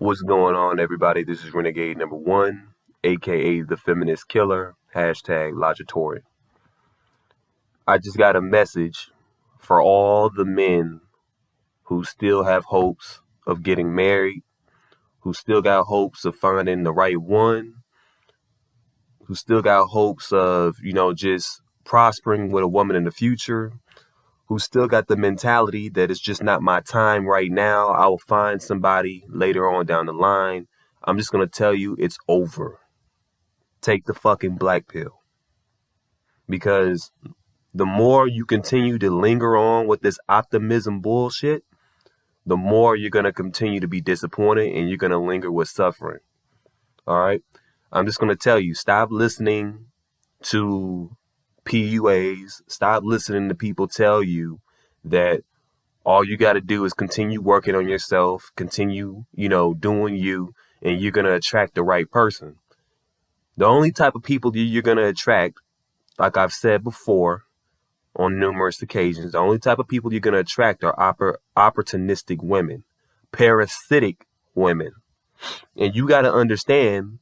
What's going on, everybody? This is Renegade number one, aka the feminist killer, hashtag Logitory. I just got a message for all the men who still have hopes of getting married, who still got hopes of finding the right one, who still got hopes of, just prospering with a woman in the future, who still got the mentality that it's just not my time right now. I will find somebody later on down the line. I'm just going to tell you it's over. Take the fucking black pill. Because the more you continue to linger on with this optimism bullshit, the more you're going to continue to be disappointed and you're going to linger with suffering. All right? I'm just going to tell you, stop listening to PUAs. Stop listening to people tell you that all you got to do is continue working on yourself, continue, doing you, and you're going to attract the right person. The only type of people you're going to attract, like I've said before on numerous occasions, the only type of people you're going to attract are opportunistic women, parasitic women. And you got to understand,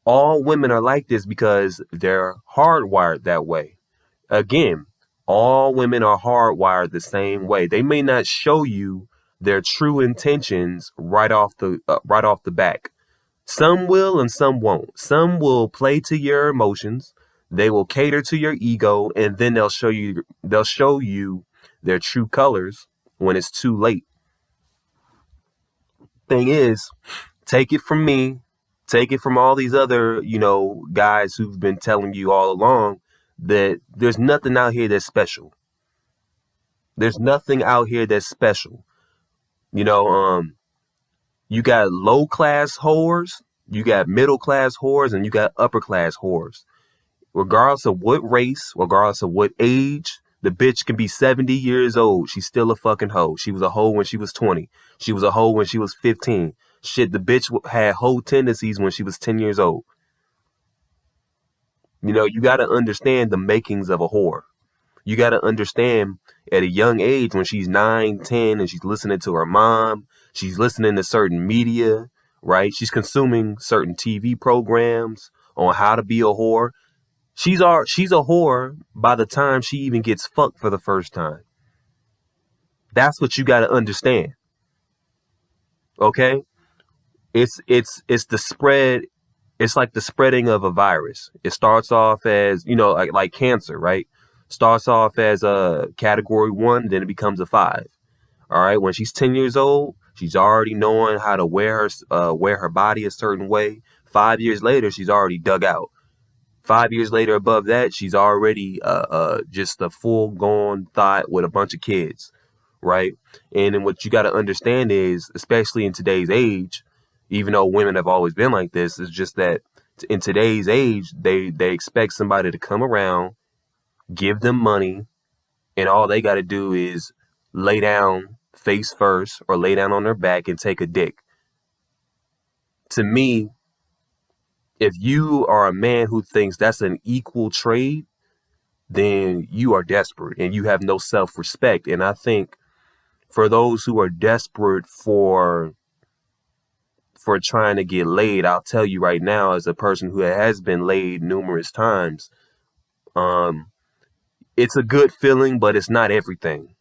all women are like this because they're hardwired that way. Again, all women are hardwired the same way. They may not show you their true intentions right off the back. Some will and some won't. Some will play to your emotions. They will cater to your ego, and then they'll show you their true colors when it's too late. Thing is, take it from me. Take it from all these other, guys who've been telling you all along that there's nothing out here that's special. There's nothing out here that's special. You got low class whores, you got middle class whores, and you got upper class whores. Regardless of what race, regardless of what age, the bitch can be 70 years old. She's still a fucking hoe. She was a hoe when she was 20. She was a hoe when she was 15. Shit, the bitch had hoe tendencies when she was 10 years old. You got to understand the makings of a whore. You got to understand at a young age when she's 9, 10, and she's listening to her mom, she's listening to certain media, right? She's consuming certain TV programs on how to be a whore. She's a whore by the time she even gets fucked for the first time. That's what you got to understand. Okay? It's the spread. It's like the spreading of a virus. It starts off as, like cancer, right? Starts off as a category 1, then it becomes a 5. All right. When she's 10 years old, she's already knowing how to wear her body a certain way. 5 years later, she's already dug out. 5 years later, above that, she's already just a full-gone thought with a bunch of kids, right? And then what you got to understand is, especially in today's age, even though women have always been like this, it's just that in today's age, they expect somebody to come around, give them money, and all they got to do is lay down face first or lay down on their back and take a dick. To me, if you are a man who thinks that's an equal trade, then you are desperate and you have no self-respect. And I think for those who are desperate for trying to get laid, I'll tell you right now, as a person who has been laid numerous times, it's a good feeling, but it's not everything.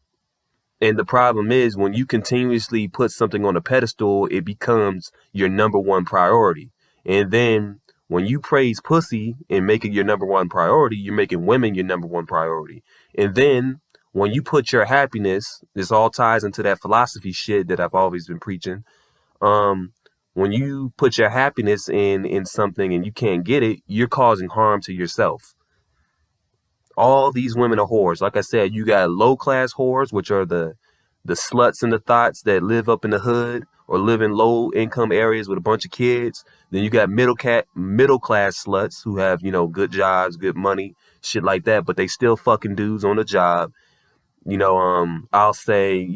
And the problem is, when you continuously put something on a pedestal, it becomes your number one priority. And then when you praise pussy and make it your number one priority, you're making women your number one priority. And then when you put your happiness, this all ties into that philosophy shit that I've always been preaching. When you put your happiness in something and you can't get it, you're causing harm to yourself. All these women are whores. Like I said, you got low class whores, which are the sluts and the thoughts that live up in the hood or live in low income areas with a bunch of kids. Then you got middle class sluts who have, good jobs, good money, shit like that, but they still fucking dudes on the job. I'll say,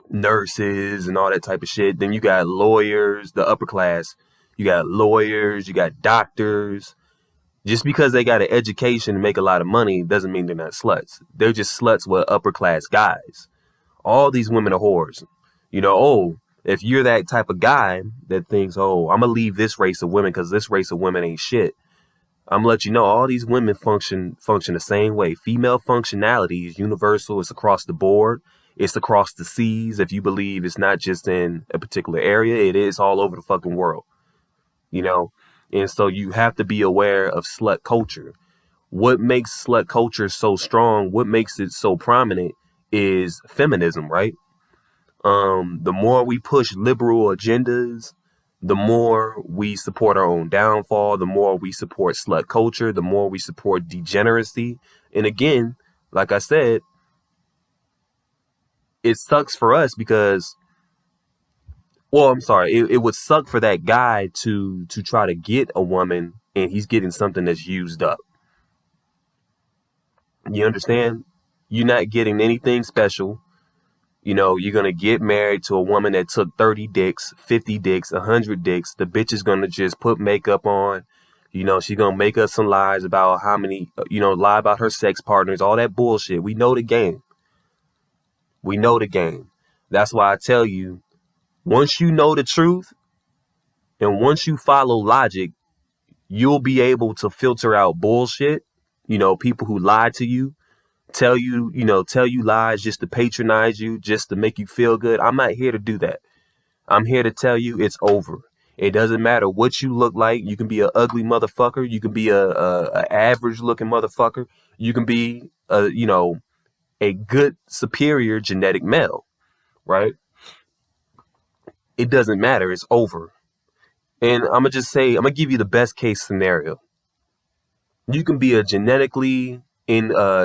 nurses and all that type of shit. Then you got lawyers, the upper class. You got lawyers, you got doctors. Just because they got an education and make a lot of money doesn't mean they're not sluts. They're just sluts with upper class guys. All these women are whores. If you're that type of guy that thinks, oh, I'm gonna leave this race of women because this race of women ain't shit, I'm gonna let you know all these women function the same way. Female functionality is universal. It's across the board. It's across the seas. If you believe it's not just in a particular area, it is all over the fucking world. You know? And so you have to be aware of slut culture. What makes slut culture so strong, what makes it so prominent is feminism, right? The more we push liberal agendas, the more we support our own downfall, the more we support slut culture, the more we support degeneracy. And again, like I said, it sucks for us because, well, I'm sorry, it would suck for that guy to try to get a woman and he's getting something that's used up. You understand? You're not getting anything special. You know, you're going to get married to a woman that took 30 dicks, 50 dicks, 100 dicks. The bitch is going to just put makeup on. You know, she's going to make up some lies about how many, lie about her sex partners, all that bullshit. We know the game. We know the game. That's why I tell you, once you know the truth and once you follow logic, you'll be able to filter out bullshit. You know, people who lie to you, tell you lies just to patronize you, just to make you feel good. I'm not here to do that. I'm here to tell you it's over. It doesn't matter what you look like. You can be an ugly motherfucker. You can be a average looking motherfucker. You can be a good superior genetic male, right? It doesn't matter. It's over. And I'm gonna give you the best case scenario. You can be a genetically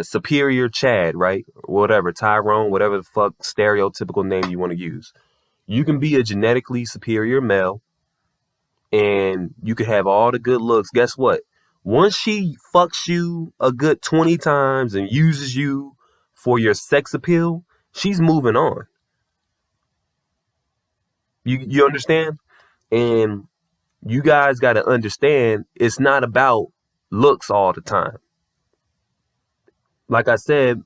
superior Chad, right? Whatever, Tyrone, whatever the fuck stereotypical name you want to use. You can be a genetically superior male and you can have all the good looks. Guess what? Once she fucks you a good 20 times and uses you for your sex appeal, she's moving on. You understand? And you guys got to understand it's not about looks all the time. Like I said,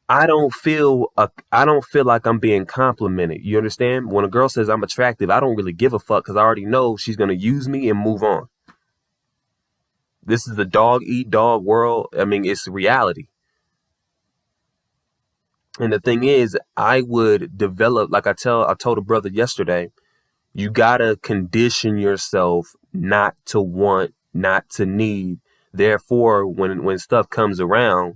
I don't feel like I'm being complimented. You understand? When a girl says I'm attractive, I don't really give a fuck because I already know she's going to use me and move on. This is a dog eat dog world. I mean, it's reality. And the thing is, I would develop, like I told a brother yesterday, you got to condition yourself not to want, not to need. Therefore, when stuff comes around,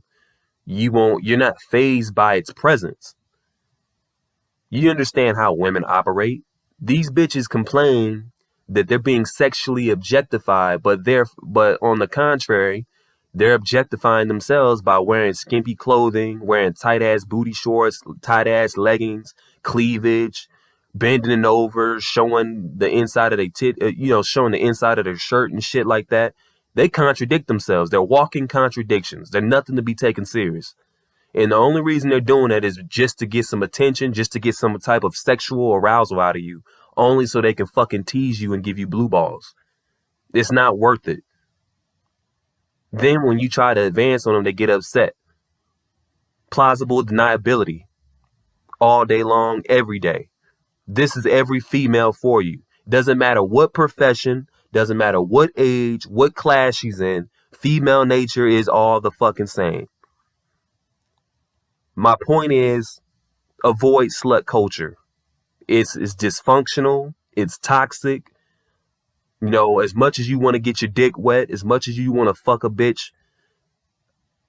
you're not fazed by its presence. You understand how women operate. These bitches complain that they're being sexually objectified, but on the contrary, they're objectifying themselves by wearing skimpy clothing, wearing tight ass booty shorts, tight ass leggings, cleavage, bending over, showing the inside of their showing the inside of their shirt and shit like that. They contradict themselves. They're walking contradictions. They're nothing to be taken serious. And the only reason they're doing that is just to get some attention, just to get some type of sexual arousal out of you, only so they can fucking tease you and give you blue balls. It's not worth it. Then when you try to advance on them, they get upset. Plausible deniability. All day long, every day. This is every female for you. Doesn't matter what profession, doesn't matter what age, what class she's in. Female nature is all the fucking same. My point is, avoid slut culture. It's dysfunctional. It's toxic. You know, as much as you want to get your dick wet, as much as you want to fuck a bitch,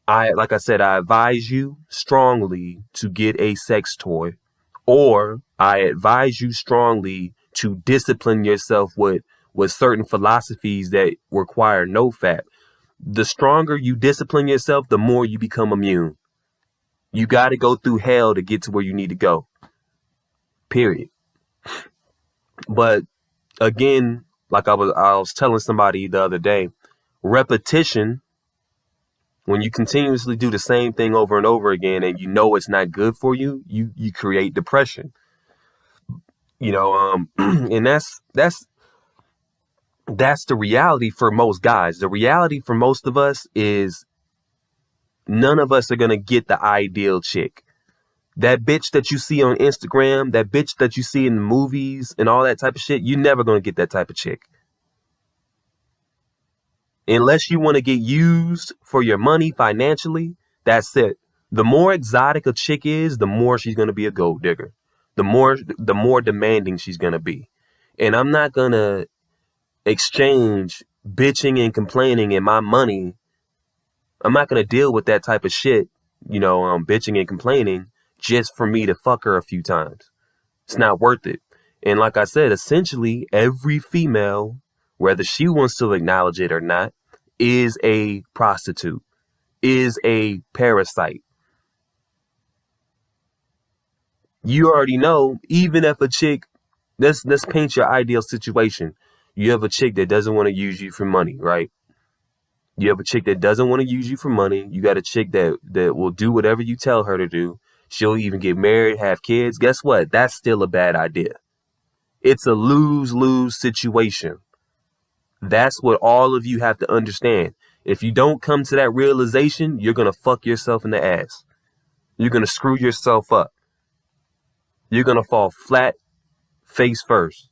I advise you strongly to get a sex toy, or I advise you strongly to discipline yourself with certain philosophies that require no fap. The stronger you discipline yourself, the more you become immune. You got to go through hell to get to where you need to go. Period. But again, like I was telling somebody the other day, repetition, when you continuously do the same thing over and over again and you know it's not good for you, you create depression. And that's the reality for most guys. The reality for most of us is none of us are going to get the ideal chick. That bitch that you see on Instagram, that bitch that you see in the movies and all that type of shit, you're never going to get that type of chick. Unless you want to get used for your money financially, that's it. The more exotic a chick is, the more she's going to be a gold digger. The more demanding she's going to be. And I'm not going to exchange bitching and complaining and my money. I'm not going to deal with that type of shit, bitching and complaining just for me to fuck her a few times. It's not worth it. And like I said, essentially every female, whether she wants to acknowledge it or not, is a prostitute, is a parasite. You already know, even if a chick, let's paint your ideal situation. You have a chick that doesn't want to use you for money, right? You have a chick that doesn't want to use you for money. You got a chick that will do whatever you tell her to do. She'll even get married, have kids. Guess what? That's still a bad idea. It's a lose-lose situation. That's what all of you have to understand. If you don't come to that realization, you're going to fuck yourself in the ass. You're going to screw yourself up. You're going to fall flat face first.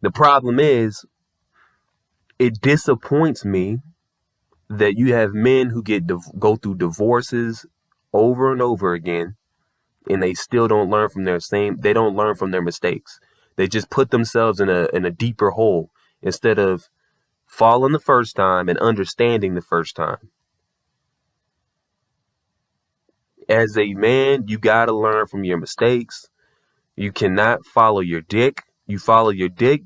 The problem is, it disappoints me that you have men who go through divorces over and over again, and they still don't learn from they don't learn from their mistakes. They just put themselves in a deeper hole instead of falling the first time and understanding the first time. As a man, you got to learn from your mistakes. You cannot follow your dick. You follow your dick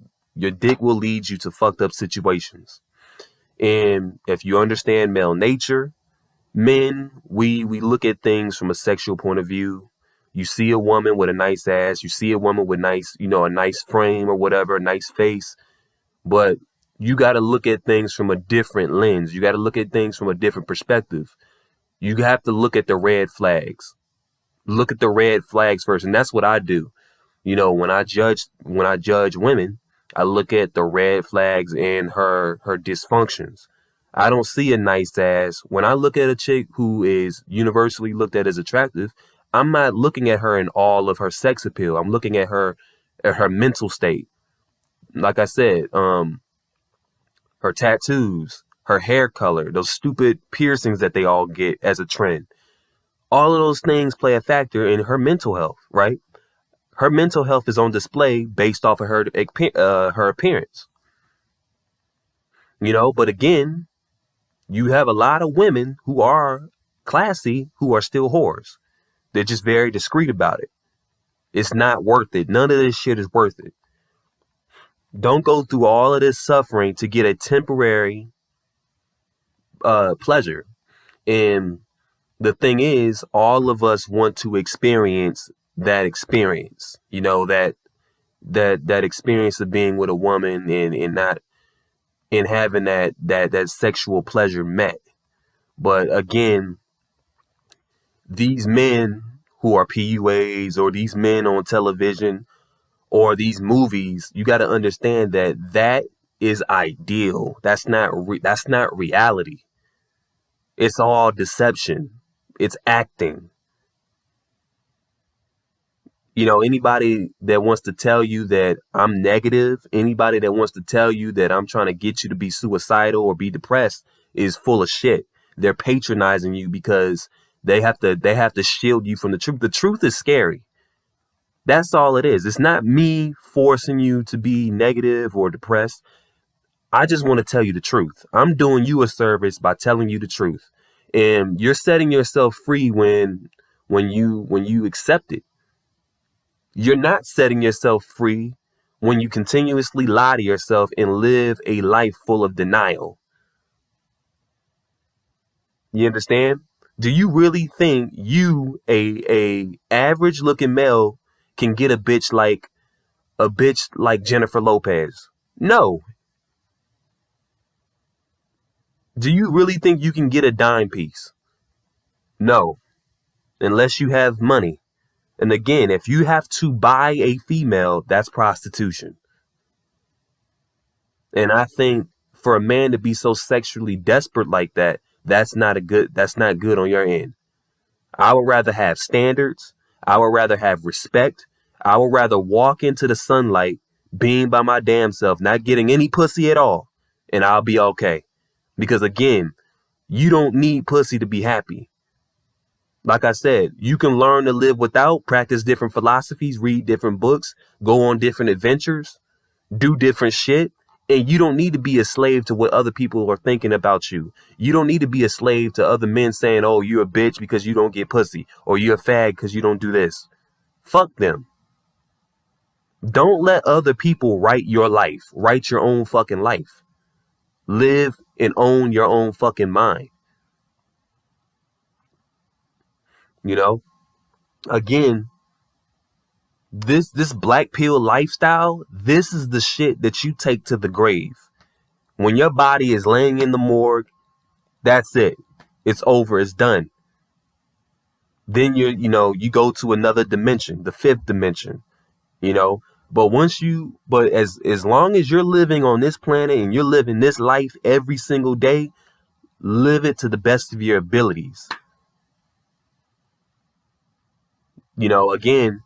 will lead you to fucked up situations. And if you understand male nature, men, we look at things from a sexual point of view. You see a woman with a nice ass, you see a woman with a nice frame or whatever, a nice face, but you got to look at things from a different lens. You got to look at things from a different perspective. You have to look at the red flags. Look at the red flags first, and that's what I do. When I judge women, I look at the red flags and her dysfunctions. I don't see a nice ass. When I look at a chick who is universally looked at as attractive, I'm not looking at her in all of her sex appeal. I'm looking at her mental state. Like I said, her tattoos, her hair color, those stupid piercings that they all get as a trend. All of those things play a factor in her mental health, right? Her mental health is on display based off of her appearance. But again, you have a lot of women who are classy who are still whores. They're just very discreet about it. It's not worth it. None of this shit is worth it. Don't go through all of this suffering to get a temporary pleasure. And the thing is, all of us want to experience that experience, that experience of being with a woman and not and having that sexual pleasure met. But again, these men who are PUAs or these men on television or these movies, you got to understand that is ideal. That's not reality. It's all deception. It's acting. Anybody that wants to tell you that I'm negative, anybody that wants to tell you that I'm trying to get you to be suicidal or be depressed is full of shit. They're patronizing you because they have to shield you from the truth. The truth is scary. That's all it is. It's not me forcing you to be negative or depressed. I just want to tell you the truth. I'm doing you a service by telling you the truth. And you're setting yourself free when you accept it. You're not setting yourself free when you continuously lie to yourself and live a life full of denial. You understand? Do you really think you, a average looking male, can get a bitch like Jennifer Lopez? No. Do you really think you can get a dime piece? No. Unless you have money. And again, if you have to buy a female, that's prostitution. And I think for a man to be so sexually desperate like that, that's not good on your end. I would rather have standards. I would rather have respect. I would rather walk into the sunlight being by my damn self, not getting any pussy at all, and I'll be okay. Because again, you don't need pussy to be happy. Like I said, you can learn to live without, practice different philosophies, read different books, go on different adventures, do different shit. And you don't need to be a slave to what other people are thinking about you. You don't need to be a slave to other men saying, oh, you're a bitch because you don't get pussy, or you're a fag because you don't do this. Fuck them. Don't let other people write your life. Write your own fucking life. Live and own your own fucking mind. You know? Again, this black pill lifestyle, this is the shit that you take to the grave. When your body is laying in the morgue, that's it. It's over. It's done. Then you go to another dimension, the fifth dimension, you know. But as long as you're living on this planet and you're living this life every single day, live it to the best of your abilities. Again,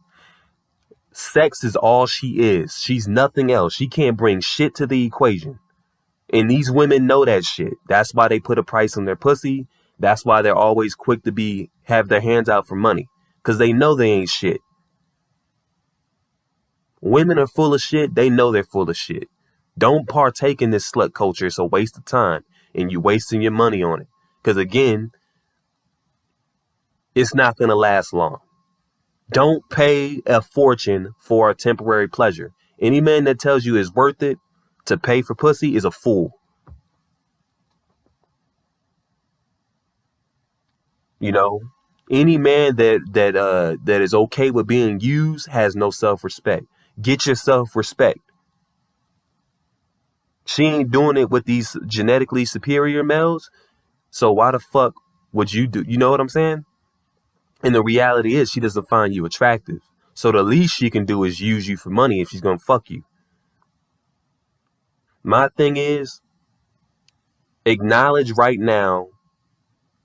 sex is all she is. She's nothing else. She can't bring shit to the equation. And these women know that shit. That's why they put a price on their pussy. That's why they're always quick to have their hands out for money. Because they know they ain't shit. Women are full of shit. They know they're full of shit. Don't partake in this slut culture. It's a waste of time. And you wasting your money on it. Because again, it's not going to last long. Don't pay a fortune for a temporary pleasure. Any man that tells you it's worth it to pay for pussy is a fool. Any man that is okay with being used has no self-respect. Get your self-respect. She ain't doing it with these genetically superior males. So why the fuck would you do? You know what I'm saying? And the reality is she doesn't find you attractive. So the least she can do is use you for money if she's going to fuck you. My thing is, acknowledge right now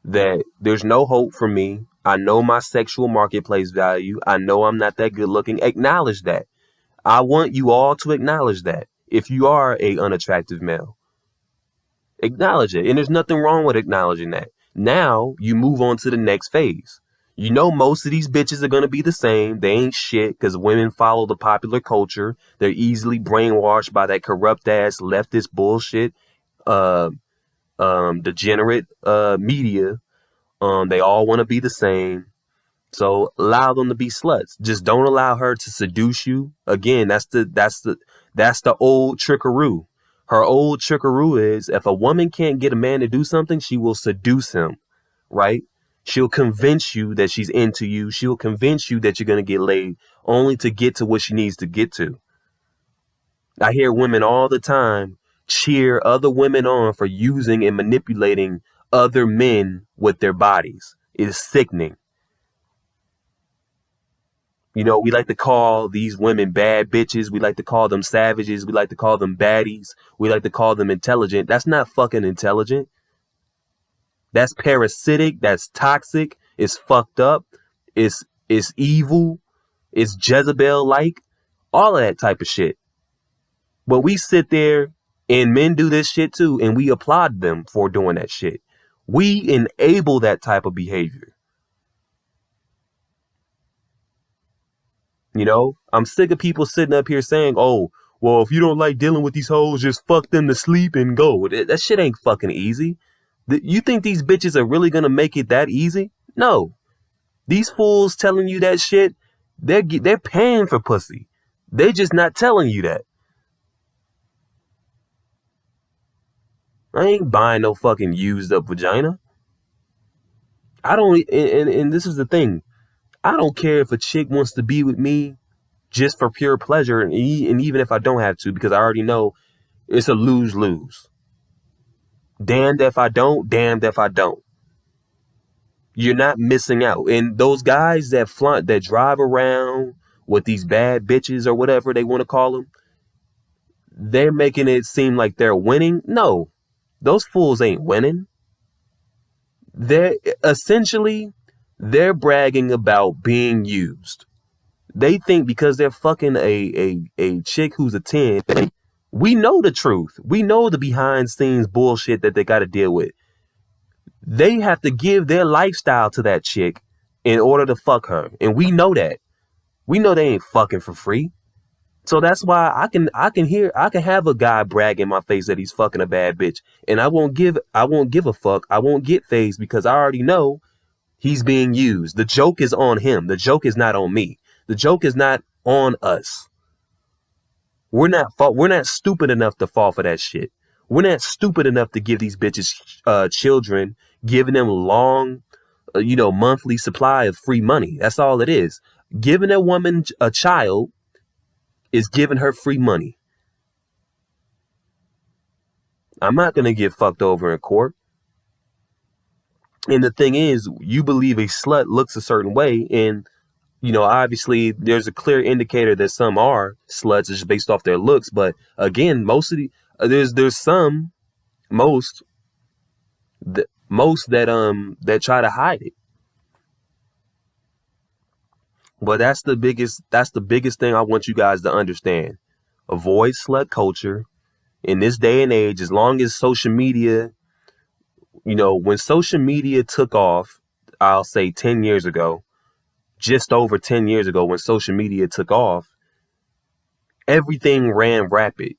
that there's no hope for me. I know my sexual marketplace value. I know I'm not that good looking. Acknowledge that. I want you all to acknowledge that. If you are a unattractive male, acknowledge it. And there's nothing wrong with acknowledging that. Now you move on to the next phase. Most of these bitches are going to be the same. They ain't shit because women follow the popular culture. They're easily brainwashed by that corrupt ass leftist bullshit, degenerate media. They all want to be the same. So allow them to be sluts. Just don't allow her to seduce you. Again, that's the old trickaroo. Her old trickaroo is if a woman can't get a man to do something, she will seduce him, right? She'll convince you that she's into you. She'll convince you that you're going to get laid only to get to what she needs to get to. I hear women all the time cheer other women on for using and manipulating other men with their bodies. It is sickening. We like to call these women bad bitches. We like to call them savages. We like to call them baddies. We like to call them intelligent. That's not fucking intelligent. That's parasitic. That's toxic. It's fucked up. It's evil. It's Jezebel-like. All of that type of shit. But we sit there and men do this shit too, and we applaud them for doing that shit. We enable that type of behavior. I'm sick of people sitting up here saying, oh, well, if you don't like dealing with these hoes, just fuck them to sleep and go. That shit ain't fucking easy. You think these bitches are really going to make it that easy? No. These fools telling you that shit, they're paying for pussy. They just not telling you that. I ain't buying no fucking used up vagina. I don't, and this is the thing. I don't care if a chick wants to be with me just for pure pleasure, and even if I don't have to, because I already know it's a lose-lose. Damned if I don't, damned if I don't. You're not missing out. And those guys that drive around with these bad bitches or whatever they want to call them, they're making it seem like they're winning. No, those fools ain't winning. They're essentially They're bragging about being used. They think because they're fucking a chick who's a 10, we know the truth. We know the behind scenes bullshit that they got to deal with. They have to give their lifestyle to that chick in order to fuck her. And we know that. We know they ain't fucking for free. So that's why I can have a guy brag in my face that he's fucking a bad bitch. And I won't give a fuck. I won't get phased because I already know he's being used. The joke is on him. The joke is not on me. The joke is not on us. We're not stupid enough to fall for that shit. We're not stupid enough to give these bitches children, giving them long, monthly supply of free money. That's all it is. Giving a woman a child is giving her free money. I'm not going to get fucked over in court. And the thing is, you believe a slut looks a certain way, and obviously there's a clear indicator that some are sluts just based off their looks. But again, most that try to hide it. But that's the biggest thing I want you guys to understand. Avoid slut culture in this day and age. As long as social media, when social media took off, I'll say 10 years ago, just over 10 years ago, when social media took off, everything ran rapid.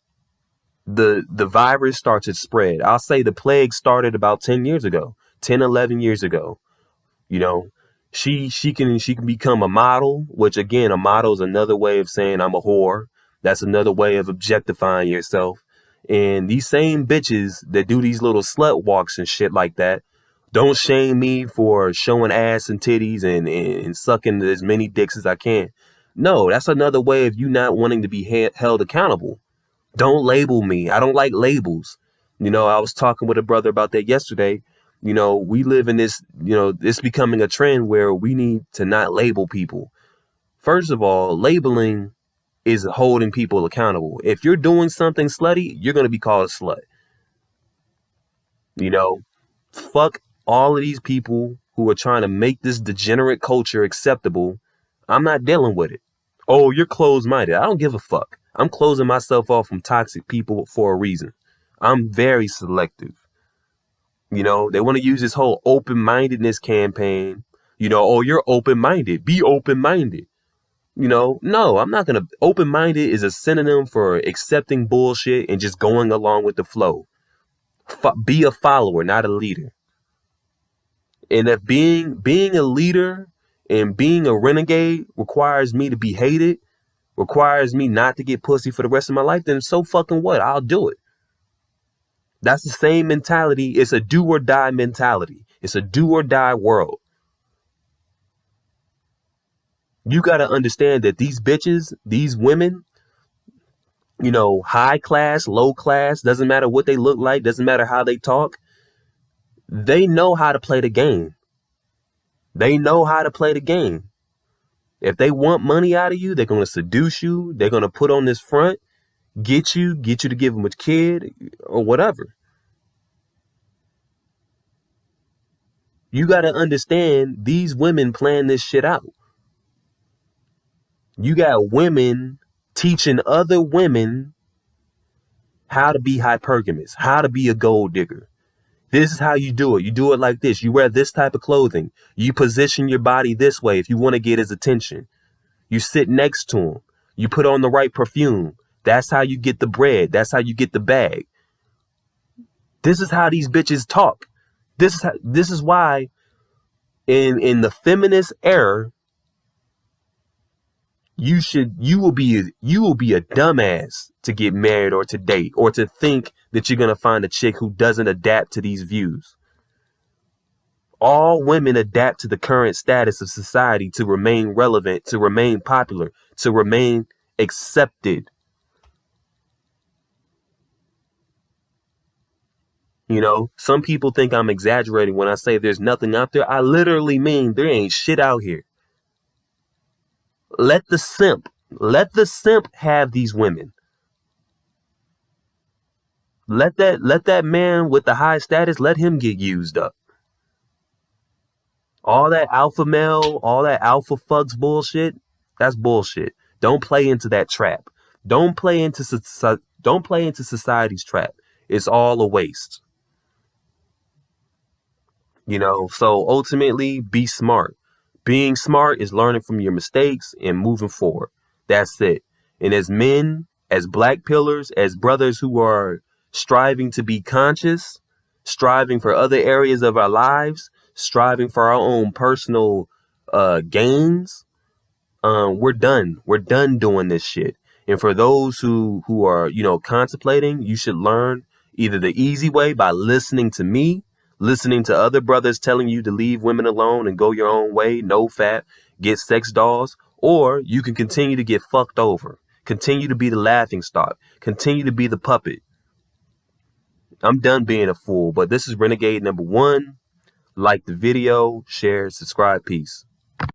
The virus started to spread. I'll say the plague started about 10 years ago, 10, 11 years ago. She can become a model, which again, a model is another way of saying I'm a whore. That's another way of objectifying yourself. And these same bitches that do these little slut walks and shit like that, don't shame me for showing ass and titties and sucking as many dicks as I can. No, that's another way of you not wanting to be held accountable. Don't label me. I don't like labels. I was talking with a brother about that yesterday. We live in this, this becoming a trend where we need to not label people. First of all, labeling is holding people accountable. If you're doing something slutty, you're going to be called a slut. Fuck all of these people who are trying to make this degenerate culture acceptable. I'm not dealing with it. Oh, you're closed-minded. I don't give a fuck. I'm closing myself off from toxic people for a reason. I'm very selective. They want to use this whole open-mindedness campaign. Oh, you're open-minded. Be open-minded. No, I'm not going to. Open-minded is a synonym for accepting bullshit and just going along with the flow. Be a follower, not a leader. And if being a leader and being a renegade requires me to be hated, requires me not to get pussy for the rest of my life, then so fucking what? I'll do it. That's the same mentality. It's a do or die mentality. It's a do or die world. You got to understand that these bitches, these women, high class, low class, doesn't matter what they look like, doesn't matter how they talk. They know how to play the game. They know how to play the game. If they want money out of you, they're going to seduce you. They're going to put on this front, get you to give them a kid or whatever. You got to understand these women plan this shit out. You got women teaching other women how to be hypergamous, how to be a gold digger. This is how you do it. You do it like this. You wear this type of clothing. You position your body this way if you want to get his attention. You sit next to him. You put on the right perfume. That's how you get the bread. That's how you get the bag. This is how these bitches talk. This is why in the feminist era, you will be a dumbass to get married or to date or to think that you're going to find a chick who doesn't adapt to these views. All women adapt to the current status of society to remain relevant, to remain popular, to remain accepted. Some people think I'm exaggerating when I say there's nothing out there. I literally mean there ain't shit out here. Let the simp have these women. Let that man with the high status, let him get used up. All that alpha male, all that alpha fucks bullshit, that's bullshit. Don't play into that trap. Don't play into don't play into society's trap. It's all a waste. So ultimately be smart. Being smart is learning from your mistakes and moving forward. That's it. And as men, as black pillars, as brothers who are striving to be conscious, striving for other areas of our lives, striving for our own personal gains, we're done. We're done doing this shit. And for those who are, contemplating, you should learn either the easy way by listening to me, listening to other brothers telling you to leave women alone and go your own way, no fat, get sex dolls, or you can continue to get fucked over, continue to be the laughing stock, continue to be the puppet. I'm done being a fool, but this is Renegade number 1. Like the video, share, subscribe, peace.